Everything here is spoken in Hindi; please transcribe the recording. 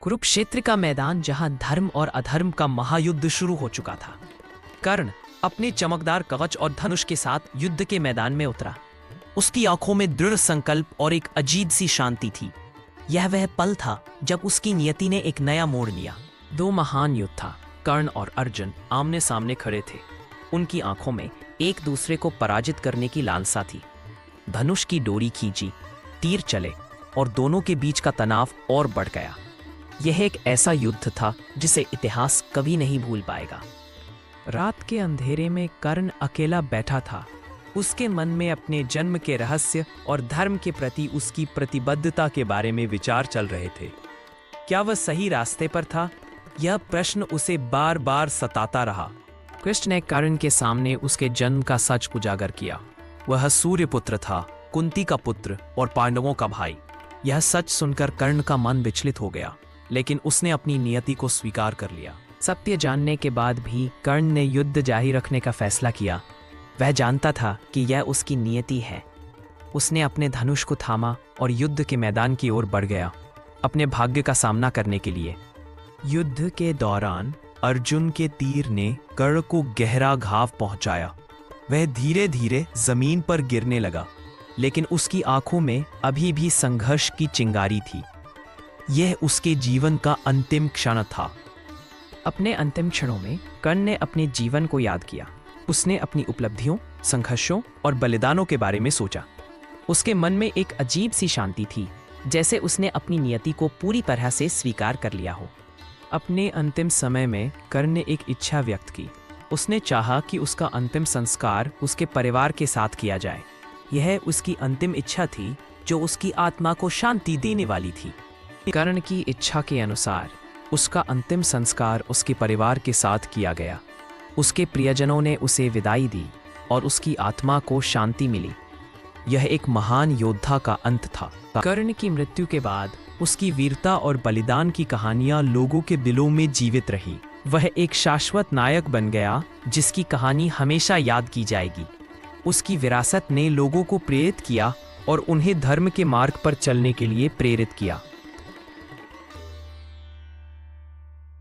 कुरुक्षेत्र का मैदान जहां धर्म और अधर्म का महायुद्ध शुरू हो चुका था। कर्ण अपने चमकदार कवच और धनुष के साथ युद्ध के मैदान में उतरा। उसकी आंखों में दृढ़ संकल्प और एक अजीब सी शांति थी। यह वह पल था जब उसकी नियति ने एक नया मोड़ लिया। दो महान योद्धा कर्ण और अर्जुन आमने सामने खड़े थे। उनकी आंखों में एक दूसरे को पराजित करने की लालसा थी। धनुष की डोरी खींची, तीर चले और दोनों के बीच का तनाव और बढ़ गया। यह एक ऐसा युद्ध था जिसे इतिहास कभी नहीं भूल पाएगा। रात के अंधेरे में कर्ण अकेला बैठा था। उसके मन में अपने जन्म के रहस्य और धर्म के प्रति उसकी प्रतिबद्धता के बारे में विचार चल रहे थे। क्या वह सही रास्ते पर था? यह प्रश्न उसे बार बार सताता रहा। कृष्ण ने कर्ण के सामने उसके जन्म का सच उजागर किया। वह सूर्यपुत्र था, कुंती का पुत्र और पांडवों का भाई। यह सच सुनकर कर्ण का मन विचलित हो गया, लेकिन उसने अपनी नियति को स्वीकार कर लिया। सत्य जानने के बाद भी कर्ण ने युद्ध जारी रखने का फैसला किया। वह जानता था कि यह उसकी नियति है। उसने अपने धनुष को थामा और युद्ध के मैदान की ओर बढ़ गया, अपने भाग्य का सामना करने के लिए। युद्ध के दौरान अर्जुन के तीर ने कर्ण को गहरा घाव पहुंचाया। वह धीरे धीरे जमीन पर गिरने लगा, लेकिन उसकी आंखों में अभी भी संघर्ष की चिंगारी थी। यह उसके जीवन का अंतिम क्षण था। अपने अंतिम क्षणों में कर्ण ने अपने जीवन को याद किया। उसने अपनी उपलब्धियों, संघर्षों और बलिदानों के बारे में सोचा। उसके मन में एक अजीब सी शांति थी, जैसे उसने अपनी नियति को पूरी तरह से स्वीकार कर लिया हो। अपने अंतिम समय में कर्ण ने एक इच्छा व्यक्त की। उसने चाहा कि उसका अंतिम संस्कार उसके परिवार के साथ किया जाए। यह उसकी अंतिम इच्छा थी जो उसकी आत्मा को शांति देने वाली थी। कर्ण की इच्छा के अनुसार उसका अंतिम संस्कार उसके परिवार के साथ किया गया। उसके प्रियजनों ने उसे विदाई दी और उसकी आत्मा को शांति मिली। यह एक महान योद्धा का अंत था। कर्ण की मृत्यु के बाद उसकी वीरता और बलिदान की कहानियां लोगों के दिलों में जीवित रही। वह एक शाश्वत नायक बन गया जिसकी कहानी हमेशा याद की जाएगी। उसकी विरासत ने लोगों को प्रेरित किया और उन्हें धर्म के मार्ग पर चलने के लिए प्रेरित किया।